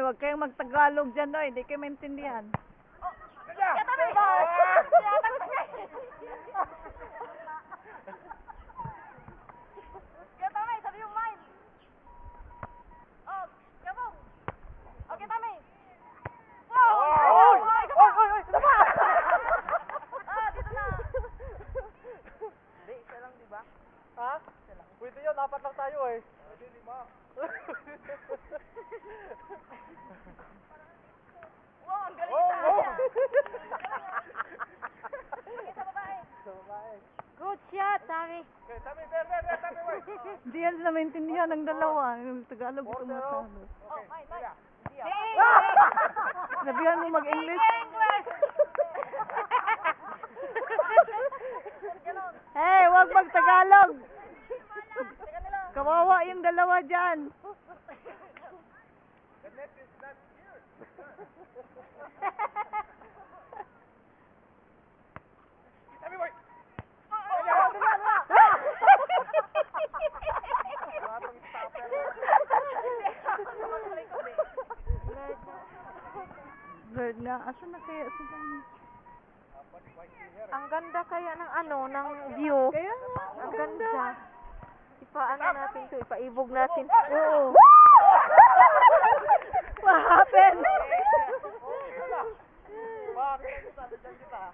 Huwag kayong magtagalog dyan, oy. Hindi kayo maintindihan. Ha? Pwede yun, apat lang tayo eh. Pwede, 5. Wow, ang galing sa kanya. Sa babae. Sa babae. Good shot, Tommy. Okay, Tommy, there, Tommy, wait. Hindi yan sila maintindihan ng dalawa. Yung Tagalog ito matalo. Oh, mine. Sabihan mo mag-English. Hey, wag mag-Tagalog. Kawawa yung dalawa dyan. The net is not here. Tommy, wait. Bird na. Asan na kaya si Dani? Ang ganda kaya ng ng view. Kaya nga. Ang ganda. Ipaano natin to, ipaibog natin. Oo. What happened?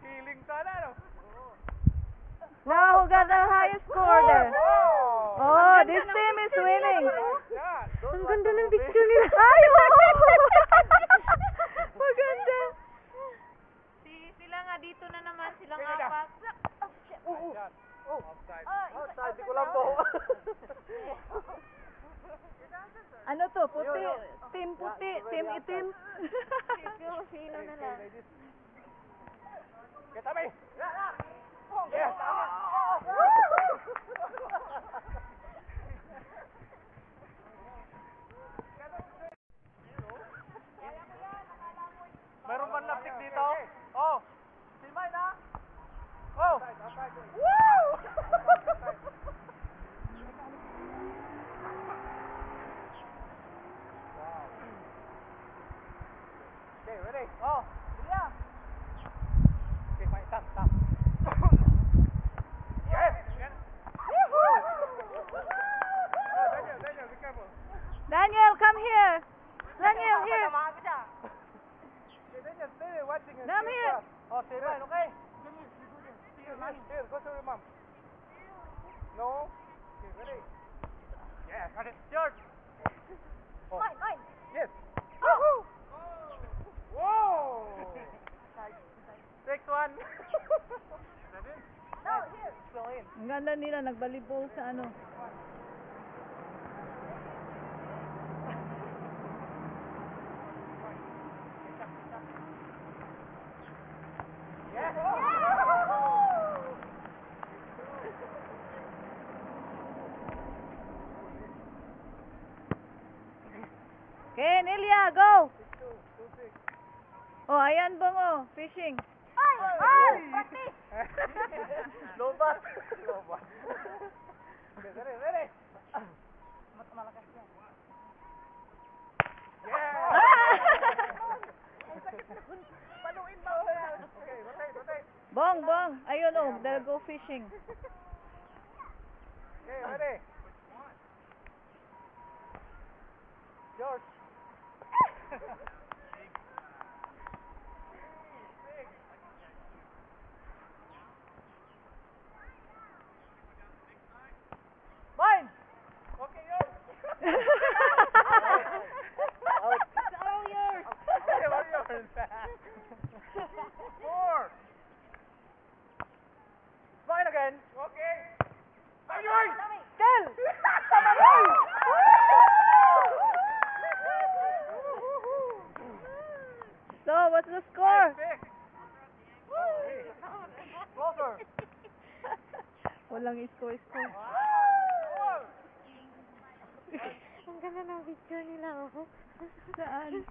Feeling ka na, no? Now, who got the highest score there? Oh, this team is winning. Ang ganda ng picture nila. Ay, wow! Maganda. Sila nga dito na naman, silang apat. Outside. Outside, di ko lang po. Ano to? Puti. Team puti. Team itim. Sino na lang. Get me. Yes. Meron man laptik dito? Oh. Simay na. Oh. Woo! Okay, ready? Oh. Yeah. Okay, fine. Stop. Yes. Woohoo! Daniel, be careful. Daniel, come here. Daniel, here. Okay, Daniel, stay there watching it. Come here. Oh, stay there, okay? Here, go to your mom. No? Okay, ready? Yeah, got it. George! Oh. Mine. Yes! Woohoo! Whoa! Next one. Ready? No, here. Still in. Ang ganda nila, nagbalibol sa ano. Yes! Okay, Nelia, go! Oh, ayan po mo, fishing. Practice. Lobat. Okay, ready? Mas malakas yan. Yeah! Paluin mo. Okay, rotate. Bong, ayun oh, they'll go fishing. Okay, ready? George. Mine! Okay, yours! Out. It's all yours. Okay, what are yours? 4. Mine again. Okay. Are yours? Kill! So, what's the score? Closer. Walang score. Wow! Ang ganda ng picture nila. Saan?